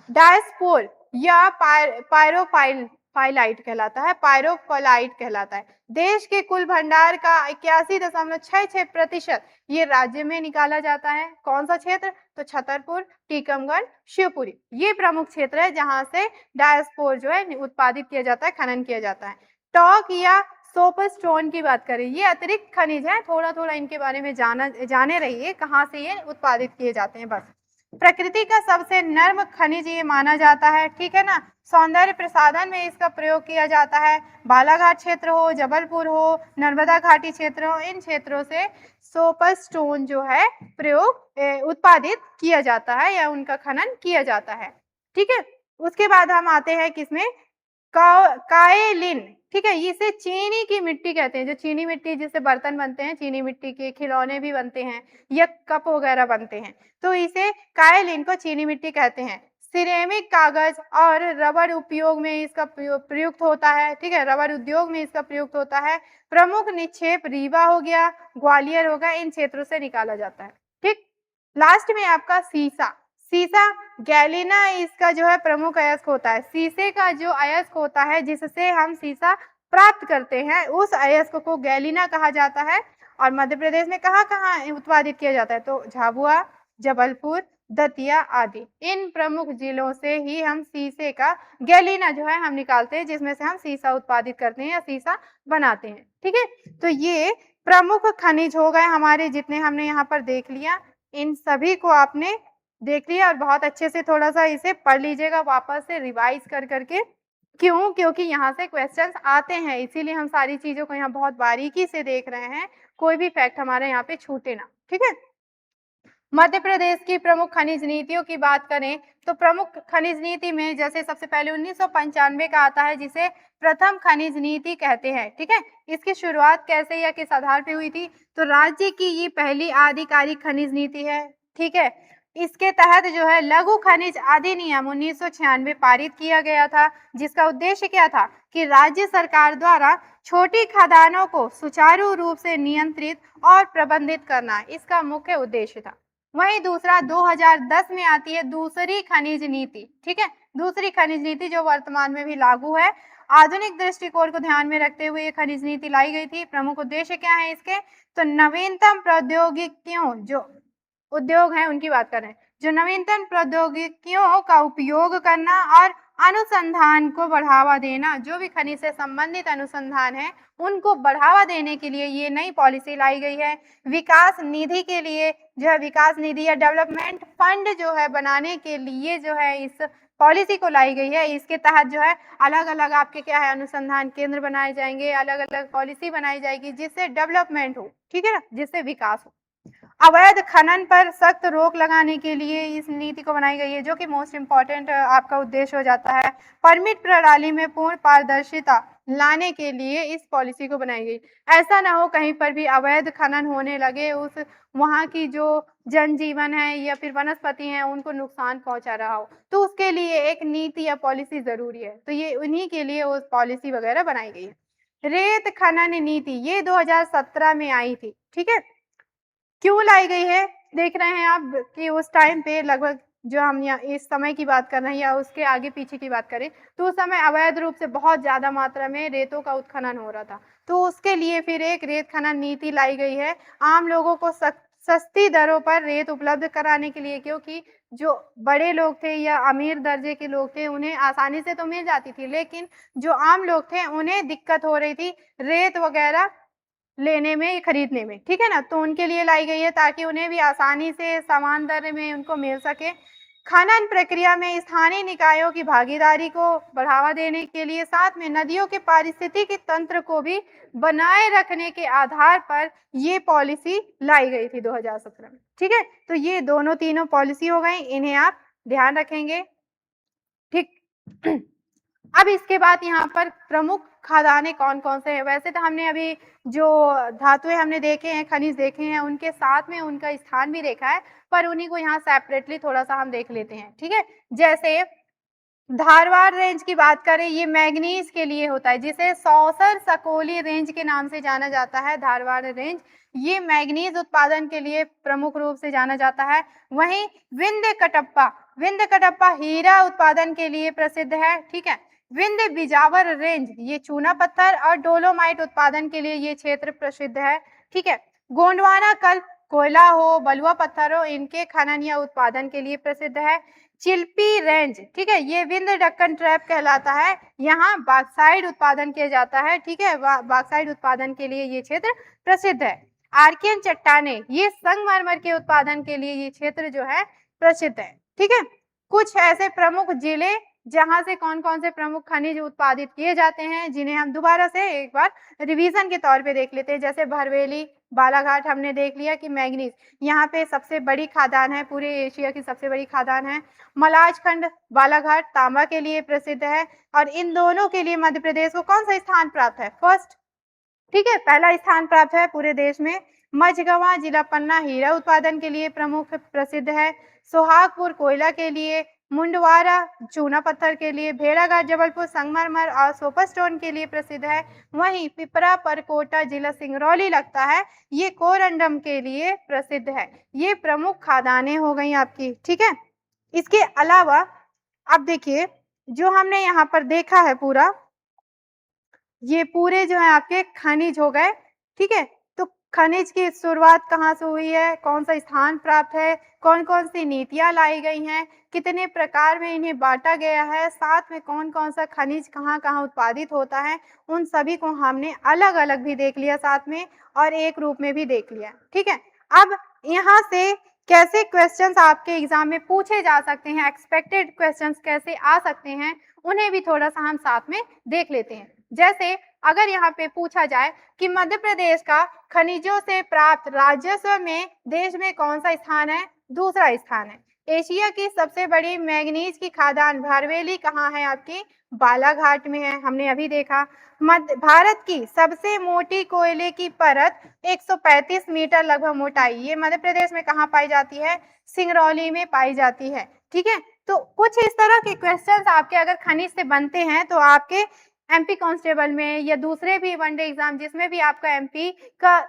डायस्पोर या पायरोफाइल, पाइलाइट कहलाता है, पायरोक्लोराइट कहलाता है। देश के कुल भंडार का 81.66% ये राज्य में निकाला जाता है। कौन सा क्षेत्र? तो छतरपुर, टीकमगढ़, शिवपुरी, ये प्रमुख क्षेत्र है जहां से डायस्पोर जो है उत्पादित किया जाता है, खनन किया जाता है। टॉक या सोपस्टोन की बात करें, ये अतिरिक्त खनिज है, थोड़ा थोड़ा इनके बारे में जाने रहिए कहाँ से ये उत्पादित किए जाते हैं। बस प्रकृति का सबसे नर्म खनिज ये माना जाता है, ठीक है ना। सौंदर्य प्रसाधन में इसका प्रयोग किया जाता है। बालाघाट क्षेत्र हो, जबलपुर हो, नर्मदा घाटी क्षेत्र हो, इन क्षेत्रों से सोपस्टोन जो है प्रयोग उत्पादित किया जाता है या उनका खनन किया जाता है, ठीक है। उसके बाद हम आते हैं किसमें? काएलिन, ठीक है। इसे चीनी की मिट्टी कहते हैं, जो चीनी मिट्टी जिससे बर्तन बनते हैं, चीनी मिट्टी के खिलौने भी बनते हैं या कप वगैरह बनते हैं, तो इसे काएलिन को चीनी मिट्टी कहते हैं। सिरेमिक, कागज और रबर उपयोग में इसका प्रयुक्त होता है, ठीक है। रबर उद्योग में इसका प्रयुक्त होता है। प्रमुख निक्षेप रीवा हो गया, ग्वालियर हो गया, इन क्षेत्रों से निकाला जाता है, ठीक। लास्ट में आपका सीसा। सीसा गैलिना इसका जो है प्रमुख अयस्क होता है। शीशे का जो अयस्क होता है जिससे हम सीसा प्राप्त करते हैं, उस अयस्क को गैलिना कहा जाता है। और मध्य प्रदेश में कहाँ कहाँ उत्पादित किया जाता है? तो झाबुआ, जबलपुर, दतिया आदि, इन प्रमुख जिलों से ही हम शीशे का गैलिना जो है हम निकालते हैं, जिसमें से हम सीसा उत्पादित करते हैं या सीसा बनाते हैं, ठीक है। तो ये प्रमुख खनिज हो गए हमारे, जितने हमने यहाँ पर देख लिया। इन सभी को आपने देख लिया और बहुत अच्छे से थोड़ा सा इसे पढ़ लीजिएगा वापस से रिवाइज कर करके। क्यों? क्योंकि यहाँ से क्वेश्चंस आते हैं, इसीलिए हम सारी चीजों को यहाँ बहुत बारीकी से देख रहे हैं, कोई भी फैक्ट हमारे यहाँ पे छूटे ना, ठीक है। मध्य प्रदेश की प्रमुख खनिज नीतियों की बात करें तो प्रमुख खनिज नीति में जैसे सबसे पहले 1995 का आता है, जिसे प्रथम खनिज नीति कहते हैं, ठीक है। इसकी शुरुआत कैसे या किस आधार पे हुई थी? तो राज्य की ये पहली आधिकारिक खनिज नीति है, ठीक है। इसके तहत जो है लघु खनिज अधिनियम 1996 पारित किया गया था, जिसका उद्देश्य क्या था कि राज्य सरकार द्वारा छोटी खदानों को सुचारू रूप से नियंत्रित और प्रबंधित करना इसका मुख्य उद्देश्य था। वहीं दूसरा 2010 में आती है दूसरी खनिज नीति, ठीक है। दूसरी खनिज नीति जो वर्तमान में भी लागू है। आधुनिक दृष्टिकोण को ध्यान में रखते हुए ये खनिज नीति लाई गई थी। प्रमुख उद्देश्य क्या है इसके? तो नवीनतम प्रौद्योगिकियों जो उद्योग हैं उनकी बात करें, जो नवीनतम प्रौद्योगिकियों का उपयोग करना और अनुसंधान को बढ़ावा देना, जो भी खनिज से संबंधित अनुसंधान है उनको बढ़ावा देने के लिए ये नई पॉलिसी लाई गई है। विकास निधि के लिए जो है, विकास निधि या डेवलपमेंट फंड जो है बनाने के लिए जो है इस पॉलिसी को लाई गई है। इसके तहत जो है अलग अलग आपके क्या है अनुसंधान केंद्र बनाए जाएंगे, अलग अलग पॉलिसी बनाई जाएगी जिससे डेवलपमेंट हो, ठीक है ना, जिससे विकास हो। अवैध खनन पर सख्त रोक लगाने के लिए इस नीति को बनाई गई है, जो कि मोस्ट इम्पॉर्टेंट आपका उद्देश्य हो जाता है। परमिट प्रणाली में पूर्ण पारदर्शिता लाने के लिए इस पॉलिसी को बनाई गई। ऐसा ना हो कहीं पर भी अवैध खनन होने लगे, उस वहाँ की जो जनजीवन है या फिर वनस्पति है उनको नुकसान पहुंचा रहा हो, तो उसके लिए एक नीति या पॉलिसी जरूरी है। तो ये उन्हीं के लिए वो पॉलिसी वगैरह बनाई गई है। रेत खनन नीति ये 2017 में आई थी, ठीक है। क्यों लाई गई है? देख रहे हैं आप कि उस टाइम पे लगभग जो हम यहाँ इस समय की बात कर रहे हैं या उसके आगे पीछे की बात करें, तो उस समय अवैध रूप से बहुत ज्यादा मात्रा में रेतों का उत्खनन हो रहा था। तो उसके लिए फिर एक रेत खनन नीति लाई गई है, आम लोगों को सस्ती दरों पर रेत उपलब्ध कराने के लिए, क्योंकि जो बड़े लोग थे या अमीर दर्जे के लोग थे उन्हें आसानी से तो मिल जाती थी, लेकिन जो आम लोग थे उन्हें दिक्कत हो रही थी रेत वगैरह लेने में, खरीदने में, ठीक है ना। तो उनके लिए लाई गई है ताकि उन्हें भी आसानी से समान दर में उनको मिल सके। खनन प्रक्रिया में स्थानीय निकायों की भागीदारी को बढ़ावा देने के लिए, साथ में नदियों के पारिस्थितिकी तंत्र को भी बनाए रखने के आधार पर ये पॉलिसी लाई गई थी 2017 में, ठीक है। तो ये दोनों तीनों पॉलिसी हो गई, इन्हें आप ध्यान रखेंगे, ठीक। अब इसके बाद यहाँ पर प्रमुख खदानें कौन कौन से हैं? वैसे तो हमने अभी जो धातुएं हमने देखे हैं, खनिज देखे हैं, उनके साथ में उनका स्थान भी देखा है, पर उन्हीं को यहाँ सेपरेटली थोड़ा सा हम देख लेते हैं, ठीक है। जैसे धारवाड़ रेंज की बात करें, ये मैग्नीज के लिए होता है, जिसे सौसर सकोली रेंज के नाम से जाना जाता है। धारवाड़ रेंज ये मैग्नीज उत्पादन के लिए प्रमुख रूप से जाना जाता है। वहीं विंध्य कटप्पा हीरा उत्पादन के लिए प्रसिद्ध है, ठीक है। विंध्य बिजावर रेंज ये चूना पत्थर और डोलोमाइट उत्पादन के लिए ये क्षेत्र प्रसिद्ध है। ठीक है, गोंडवाना कल कोयला हो, बलुआ पत्थर हो, इनके खनन या उत्पादन के लिए प्रसिद्ध है। चिल्पी रेंज, ठीक है, ये विंध्य दक्कन ट्रैप कहलाता है। यहाँ बॉक्साइट उत्पादन किया जाता है। ठीक है, बॉक्साइट उत्पादन के लिए ये क्षेत्र प्रसिद्ध है। आर्कियन चट्टाने ये संगमरमर के उत्पादन के लिए ये क्षेत्र जो है प्रसिद्ध है। ठीक है, कुछ ऐसे प्रमुख जिले जहां से कौन कौन से प्रमुख खनिज उत्पादित किए जाते हैं, जिन्हें हम दोबारा से एक बार रिवीजन के तौर पे देख लेते हैं। जैसे भरवेली, बालाघाट हमने देख लिया कि मैंगनीज यहाँ पे सबसे बड़ी खादान है, पूरे एशिया की सबसे बड़ी खादान है। मलाजखंड बालाघाट तांबा के लिए प्रसिद्ध है और इन दोनों के लिए मध्य प्रदेश को कौन सा स्थान प्राप्त है? फर्स्ट। ठीक है, पहला स्थान प्राप्त है पूरे देश में। मझगवा जिला पन्ना हीरा उत्पादन के लिए प्रमुख प्रसिद्ध है। सोहागपुर कोयला के लिए, मुंडवारा चूना पत्थर के लिए, भेड़ाघाट जबलपुर संगमरमर और सोपरस्टोन के लिए प्रसिद्ध है। वहीं पिपरा परकोटा जिला सिंगरौली लगता है, ये कोरंडम के लिए प्रसिद्ध है। ये प्रमुख खादानें हो गई आपकी। ठीक है, इसके अलावा अब देखिए जो हमने यहाँ पर देखा है पूरा, ये पूरे जो है आपके खनिज हो गए। ठीक है, तो खनिज की शुरुआत कहाँ से हुई है, कौन सा स्थान प्राप्त है, कौन कौन सी नीतियां लाई गई हैं, कितने प्रकार में इन्हें बांटा गया है, साथ में कौन कौन सा खनिज कहाँ कहाँ उत्पादित होता है, उन सभी को हमने अलग अलग भी देख लिया साथ में और एक रूप में भी देख लिया। ठीक है, अब यहाँ से कैसे क्वेश्चंस आपके एग्जाम में पूछे जा सकते हैं, एक्सपेक्टेड क्वेश्चंस कैसे आ सकते हैं, उन्हें भी थोड़ा सा हम साथ में देख लेते हैं। जैसे अगर यहाँ पे पूछा जाए कि मध्य प्रदेश का खनिजों से प्राप्त राजस्व में देश में कौन सा स्थान है? दूसरा स्थान है। एशिया की सबसे बड़ी मैंगनीज की खादान भरवेली कहाँ है आपकी? बालाघाट में है, हमने अभी देखा। मध्य भारत की सबसे मोटी कोयले की परत 135 मीटर लगभग मोटाई, ये मध्य प्रदेश में कहाँ पाई जाती है? सिंगरौली में पाई जाती है। ठीक है, तो कुछ इस तरह के क्वेश्चंस आपके अगर खनिज से बनते हैं तो आपके एमपी कांस्टेबल में या दूसरे भी वनडे एग्जाम जिसमें भी आपका एमपी का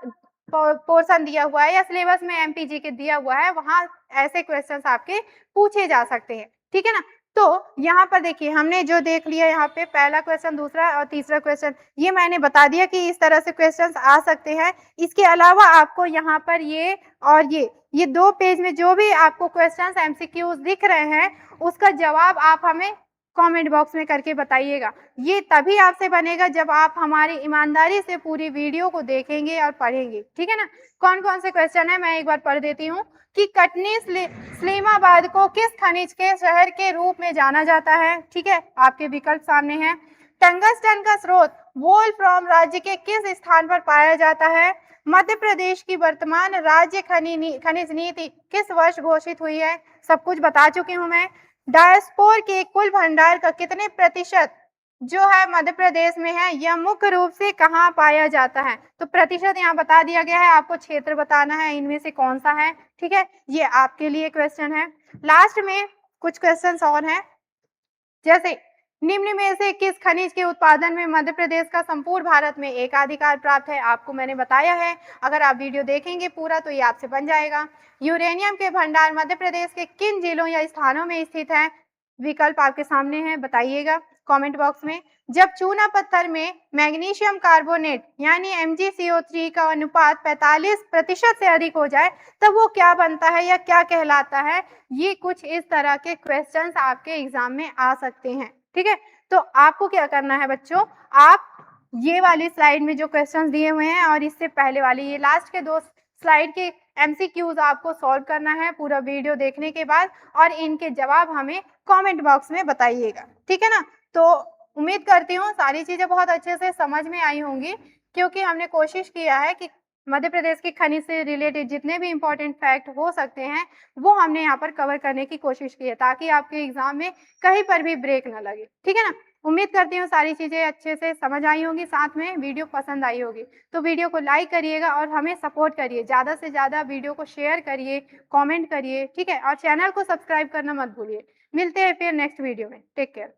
पोर्शन दिया हुआ है या सिलेबस में एमपी जी के दिया हुआ है, वहां ऐसे क्वेश्चंस आपके पूछे जा सकते हैं। ठीक है ना, तो यहाँ पर देखिए हमने जो देख लिया, यहाँ पे पहला क्वेश्चन, दूसरा और तीसरा क्वेश्चन, ये मैंने बता दिया कि इस तरह से क्वेश्चंस आ सकते हैं। इसके अलावा आपको यहाँ पर ये और ये 2 पेज में जो भी आपको क्वेश्चंस एमसीक्यूज दिख रहे हैं, उसका जवाब आप हमें कमेंट बॉक्स में करके बताइएगा। ये तभी आपसे बनेगा जब आप हमारी ईमानदारी से पूरी वीडियो को देखेंगे और पढ़ेंगे। ठीक है ना, कौन कौन से क्वेश्चन है मैं एक बार पढ़ देती हूँ कि कटनी सलीमाबाद को किस खनिज के शहर के रूप में जाना जाता है? ठीक है, आपके विकल्प सामने हैं। टंगस्टन का स्रोत वोल्फ्राम राज्य के किस स्थान पर पाया जाता है? मध्य प्रदेश की वर्तमान राज्य खनिज नीति किस वर्ष घोषित हुई है? सब कुछ बता चुकी हूं मैं। डायस्पोर के कुल भंडार का कितने प्रतिशत जो है मध्य प्रदेश में है, यह मुख्य रूप से कहाँ पाया जाता है? तो प्रतिशत यहाँ बता दिया गया है, आपको क्षेत्र बताना है इनमें से कौन सा है। ठीक है, ये आपके लिए क्वेश्चन है। लास्ट में कुछ क्वेश्चन और हैं, जैसे निम्न में से किस खनिज के उत्पादन में मध्य प्रदेश का संपूर्ण भारत में एकाधिकार प्राप्त है? आपको मैंने बताया है, अगर आप वीडियो देखेंगे पूरा तो ये आपसे बन जाएगा। यूरेनियम के भंडार मध्य प्रदेश के किन जिलों या स्थानों में स्थित है? विकल्प आपके सामने है, बताइएगा कमेंट बॉक्स में। जब चूना पत्थर में मैग्नीशियम कार्बोनेट यानी MgCO3 का अनुपात 45% से अधिक हो जाए तब वो क्या बनता है या क्या कहलाता है? ये कुछ इस तरह के क्वेश्चंस आपके एग्जाम में आ सकते हैं। ठीक है, तो आपको क्या करना है बच्चों, आप ये वाली स्लाइड में जो क्वेश्चंस दिए हुए हैं और इससे पहले वाली ये लास्ट के 2 स्लाइड के एमसीक्यूज आपको सॉल्व करना है पूरा वीडियो देखने के बाद, और इनके जवाब हमें कमेंट बॉक्स में बताइएगा। ठीक है ना, तो उम्मीद करती हूँ सारी चीजें बहुत अच्छे से समझ में आई होंगी, क्योंकि हमने कोशिश किया है कि मध्य प्रदेश की खनिज से रिलेटेड जितने भी इंपॉर्टेंट फैक्ट हो सकते हैं वो हमने यहाँ पर कवर करने की कोशिश की है, ताकि आपके एग्जाम में कहीं पर भी ब्रेक ना लगे। ठीक है ना, उम्मीद करती हूँ सारी चीजें अच्छे से समझ आई होंगी, साथ में वीडियो पसंद आई होगी। तो वीडियो को लाइक करिएगा और हमें सपोर्ट करिए, ज़्यादा से ज़्यादा वीडियो को शेयर करिए, कमेंट करिए। ठीक है, और चैनल को सब्सक्राइब करना मत भूलिए। मिलते हैं फिर नेक्स्ट वीडियो में, टेक केयर।